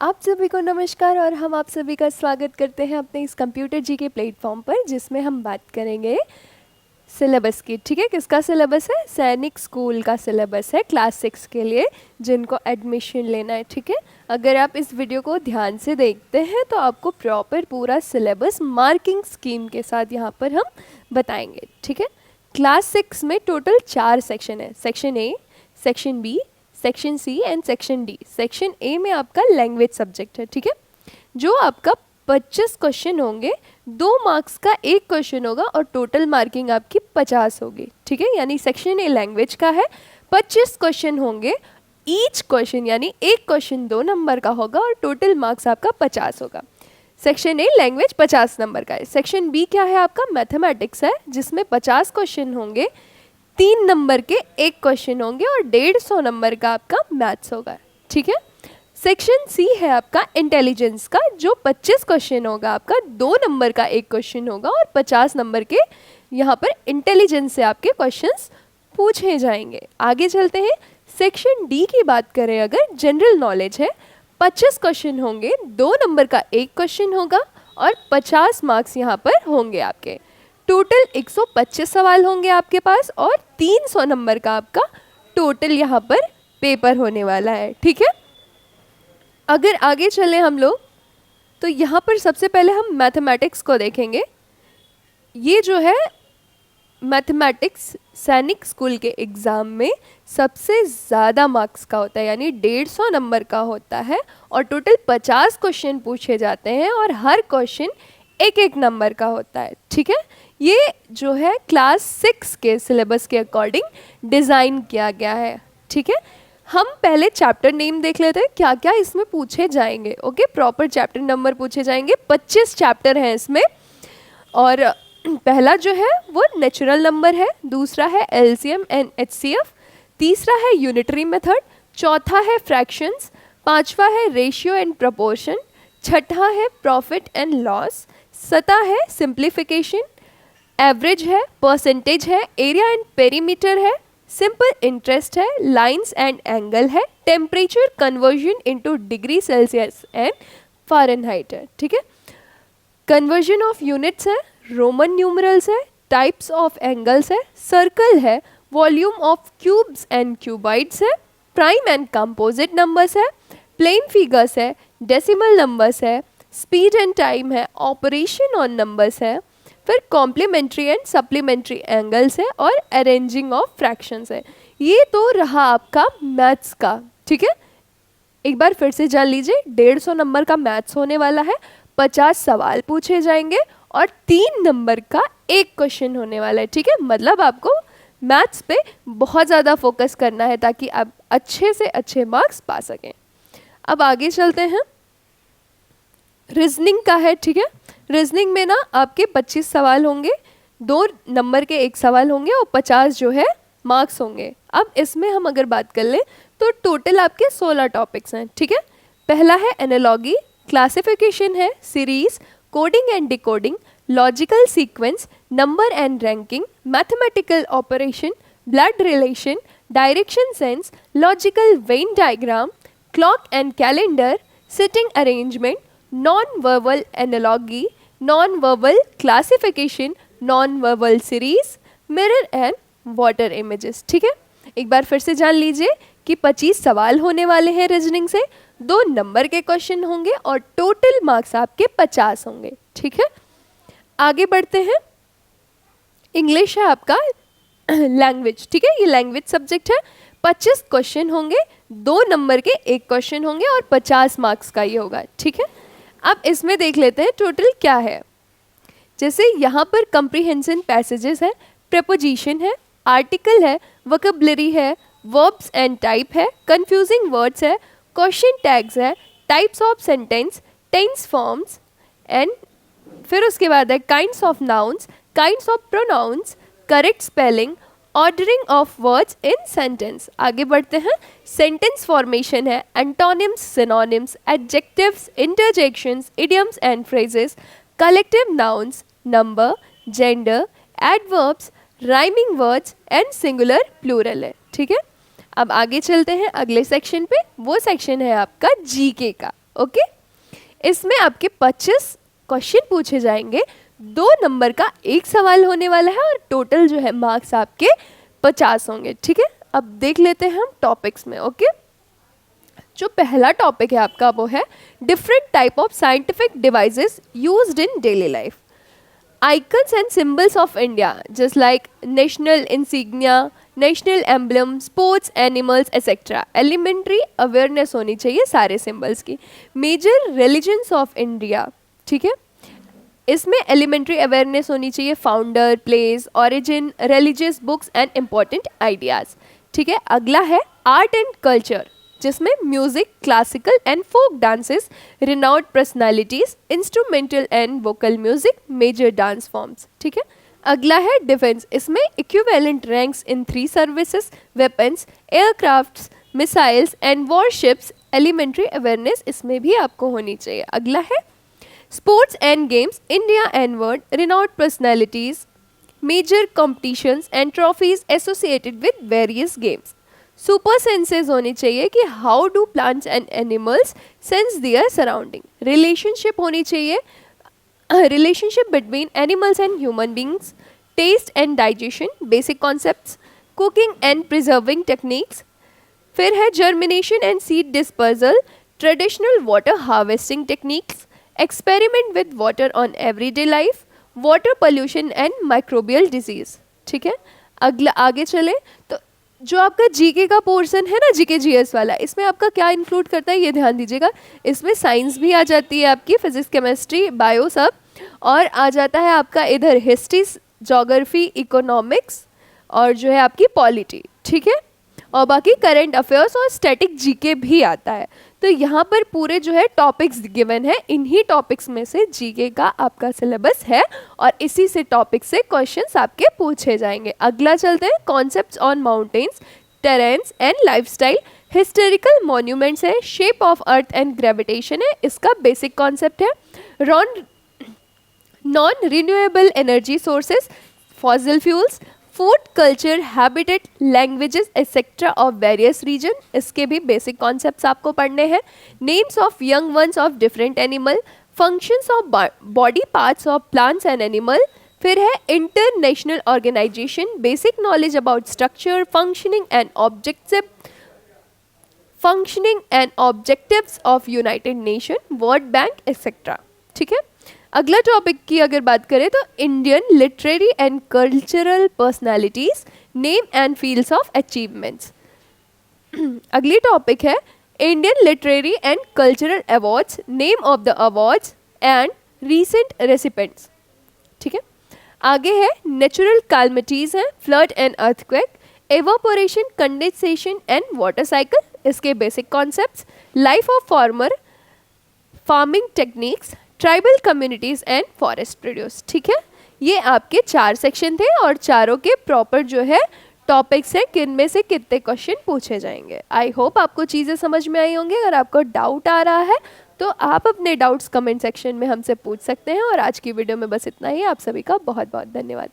आप सभी को नमस्कार और हम आप सभी का स्वागत करते हैं अपने इस कंप्यूटर जी के प्लेटफॉर्म पर, जिसमें हम बात करेंगे सिलेबस की। ठीक है, किसका सिलेबस है? सैनिक स्कूल का सिलेबस है क्लास 6 के लिए, जिनको एडमिशन लेना है। ठीक है, अगर आप इस वीडियो को ध्यान से देखते हैं तो आपको प्रॉपर पूरा सिलेबस मार्किंग स्कीम के साथ यहाँ पर हम बताएंगे। ठीक है, क्लास 6 में टोटल 4 सेक्शन है। Section A, section B, section C and section D. Section A में आपका लैंग्वेज सब्जेक्ट है। ठीक है, जो आपका 25 क्वेश्चन होंगे, 2 मार्क्स का एक क्वेश्चन होगा और टोटल मार्किंग आपकी 50 होगी। ठीक है, यानी सेक्शन ए लैंग्वेज का है, 25 क्वेश्चन होंगे, ईच क्वेश्चन यानी एक क्वेश्चन 2 नंबर का होगा और टोटल मार्क्स आपका 50 होगा। सेक्शन ए लैंग्वेज 50 नंबर का है। सेक्शन बी क्या है आपका? मैथमेटिक्स है, जिसमें 50 क्वेश्चन होंगे, 3 नंबर के एक क्वेश्चन होंगे और 150 नंबर का आपका मैथ्स होगा। ठीक है, सेक्शन सी है आपका इंटेलिजेंस का, जो 25 क्वेश्चन होगा आपका, 2 नंबर का एक क्वेश्चन होगा और 50 नंबर के यहाँ पर इंटेलिजेंस से आपके क्वेश्चंस पूछे जाएंगे। आगे चलते हैं। सेक्शन डी की बात करें अगर, जनरल नॉलेज है, 25 क्वेश्चन होंगे, 2 नंबर का एक क्वेश्चन होगा और 50 मार्क्स यहाँ पर होंगे आपके। टोटल 125 सवाल होंगे आपके पास और 300 नंबर का आपका टोटल यहाँ पर पेपर होने वाला है। ठीक है, अगर आगे चले हम लोग तो यहाँ पर सबसे पहले हम मैथमेटिक्स को देखेंगे। ये जो है मैथमेटिक्स सैनिक स्कूल के एग्ज़ाम में सबसे ज़्यादा मार्क्स का होता है, यानी 150 नंबर का होता है और टोटल 50 क्वेश्चन पूछे जाते हैं और हर क्वेश्चन एक एक नंबर का होता है। ठीक है, ये जो है क्लास 6 के सिलेबस के अकॉर्डिंग डिज़ाइन किया गया है। ठीक है, हम पहले चैप्टर नेम देख लेते हैं, क्या क्या इसमें पूछे जाएंगे। ओके, प्रॉपर चैप्टर नंबर पूछे जाएंगे। 25 चैप्टर हैं इसमें और पहला जो है वो नेचुरल नंबर है, दूसरा है एलसीएम एंड एचसीएफ, तीसरा है यूनिटरी मेथड, चौथा है फ्रैक्शंस, पांचवा है रेशियो एंड प्रोपोर्शन, छठा है प्रॉफिट एंड लॉस, सता है सिंप्लीफिकेशन, एवरेज है, परसेंटेज है, एरिया एंड पेरीमीटर है, सिंपल इंटरेस्ट है, लाइंस एंड एंगल है, temperature conversion into degree Celsius and Fahrenheit है। ठीक है, कन्वर्जन ऑफ यूनिट्स है, रोमन न्यूमरल्स है, टाइप्स ऑफ एंगल्स है, सर्कल है, वॉल्यूम ऑफ क्यूब्स एंड क्यूबाइड्स है, प्राइम एंड कंपोजिट नंबर्स है, प्लेन फिगर्स है, डेसिमल नंबर्स है, स्पीड एंड टाइम है, ऑपरेशन ऑन नंबर्स है, फिर कॉम्प्लीमेंट्री एंड सप्लीमेंट्री एंगल्स है और अरेंजिंग ऑफ फ्रैक्शंस है। ये तो रहा आपका मैथ्स का। ठीक है, एक बार फिर से जान लीजिए, 150 नंबर का मैथ्स होने वाला है, 50 सवाल पूछे जाएंगे और 3 नंबर का एक क्वेश्चन होने वाला है। ठीक है, मतलब आपको मैथ्स पे बहुत ज़्यादा फोकस करना है ताकि आप अच्छे से अच्छे मार्क्स पा सकें। अब आगे चलते हैं। रीजनिंग का है। ठीक है, रीजनिंग में ना आपके 25 सवाल होंगे, 2 नंबर के एक सवाल होंगे और 50 जो है मार्क्स होंगे। अब इसमें हम अगर बात कर लें तो टोटल आपके 16 टॉपिक्स हैं। ठीक है, पहला है एनालॉगी, क्लासिफिकेशन है, series, coding and decoding, logical sequence, number and ranking, mathematical operation, blood relation, direction sense, logical Venn diagram, clock and calendar, sitting arrangement, non verbal analogy, non verbal classification, non verbal series, mirror and water images. ठीक है, एक बार फिर से जान लीजिए कि 25 सवाल होने वाले हैं रीजनिंग से, 2 नंबर के क्वेश्चन होंगे और टोटल मार्क्स आपके 50 होंगे। ठीक है, आगे बढ़ते हैं। इंग्लिश है आपका लैंग्वेज। ठीक है, ये लैंग्वेज सब्जेक्ट है, 25 क्वेश्चन होंगे, 2 नंबर के एक क्वेश्चन होंगे और 50 मार्क्स का ये होगा। ठीक है, अब इसमें देख लेते हैं टोटल क्या है। जैसे यहाँ पर कंप्रीहेंशन पैसेजेस है, प्रेपोजिशन है, आर्टिकल है, वोकैबुलरी है, वर्ब्स एंड टाइप है, कंफ्यूजिंग वर्ड्स है, क्वेश्चन टैग्स है, types of sentence, tense forms and फिर उसके बाद है kinds of nouns, kinds of pronouns, correct spelling, ordering of words in sentence. आगे बढ़ते हैं। सेंटेंस फॉर्मेशन है, antonyms, synonyms, adjectives, interjections, idioms and phrases, collective nouns, number, gender, adverbs, rhyming words and singular plural है। ठीक है, अब आगे चलते हैं अगले सेक्शन पे। वो सेक्शन है आपका जीके का। ओके। इसमें आपके 25 क्वेश्चन पूछे जाएंगे, 2 नंबर का एक सवाल होने वाला है और टोटल जो है मार्क्स आपके 50 होंगे, ठीक है। अब देख लेते हैं हम टॉपिक्स में, ओके। जो पहला टॉपिक है आपका वो है different type of scientific devices used in daily life. Icons and symbols of India just like national insignia, national emblem, sports animals etcetera. Elementary awareness होनी चाहिए सारे सिंबल्स की। मेजर रिलीजन्स ऑफ इंडिया, ठीक है, इसमें एलिमेंट्री अवेयरनेस होनी चाहिए। Founder, place, origin, religious books and important ideas, ठीक है। अगला है आर्ट एंड कल्चर, जिसमें music, classical and folk dances, renowned personalities, instrumental and vocal music, major dance forms, ठीक है। अगला है डिफेंस, इसमें equivalent ranks in 3 services, weapons, aircrafts, missiles and warships. Elementary awareness इसमें भी आपको होनी चाहिए। अगला है sports and games, India and world, renowned personalities, major competitions and trophies associated with various games. Super senses होनी चाहिए कि how do plants and animals sense their surrounding. Relationship होनी चाहिए, relationship between animals and human beings, taste and digestion, basic concepts, cooking and preserving techniques. फिर है germination and seed dispersal, traditional water harvesting techniques, experiment with water on everyday life, water pollution and microbial disease, ठीक है। अगला आगे चले तो जो आपका जीके का पोर्शन है ना, जीके जीएस वाला, इसमें आपका क्या इंक्लूड करता है ये ध्यान दीजिएगा। इसमें साइंस भी आ जाती है आपकी, फिजिक्स, केमिस्ट्री, बायो सब, और आ जाता है आपका इधर हिस्ट्री, ज्योग्राफी, इकोनॉमिक्स और जो है आपकी पॉलिटी, ठीक है। और बाकी करंट अफेयर्स और स्टैटिक जीके भी आता है। तो यहाँ पर पूरे जो है टॉपिक्स गिवन है, इन्हीं टॉपिक्स में से जीके का आपका सिलेबस है और इसी से टॉपिक से क्वेश्चंस आपके पूछे जाएंगे। अगला चलते हैं concepts on mountains, terrains and lifestyle. Historical monuments है, shape of earth and gravitation है, इसका बेसिक कॉन्सेप्ट है। Non renewable energy sources, fossil fuels, food, culture, habitat, languages etcetera of various region, इसके भी बेसिक कॉन्सेप्ट्स आपको पढ़ने हैं। Names of young ones of different animal, functions of body parts of plants and animal. फिर है international organisation, basic knowledge about structure, functioning and objectives of United Nation, World Bank etcetera, ठीक है। अगला topic की अगर बात करें तो Indian literary and cultural personalities, name and fields of achievements. अगली टॉपिक है Indian literary and cultural awards, name of the awards and recent recipients, ठीक है। आगे है नेचुरल कैलामिटीज है, flood and earthquake, evaporation, condensation and water cycle, इसके basic concepts. Life of farmer, farming techniques, tribal communities and forest produce, ठीक है। ये आपके 4 सेक्शन थे और चारों के प्रॉपर जो है टॉपिक्स है, किन में से कितने क्वेश्चन पूछे जाएंगे। आई होप आपको चीज़ें समझ में आई होंगी। अगर आपको डाउट आ रहा है तो आप अपने डाउट्स कमेंट सेक्शन में हमसे पूछ सकते हैं। और आज की वीडियो में बस इतना ही। आप सभी का बहुत बहुत धन्यवाद।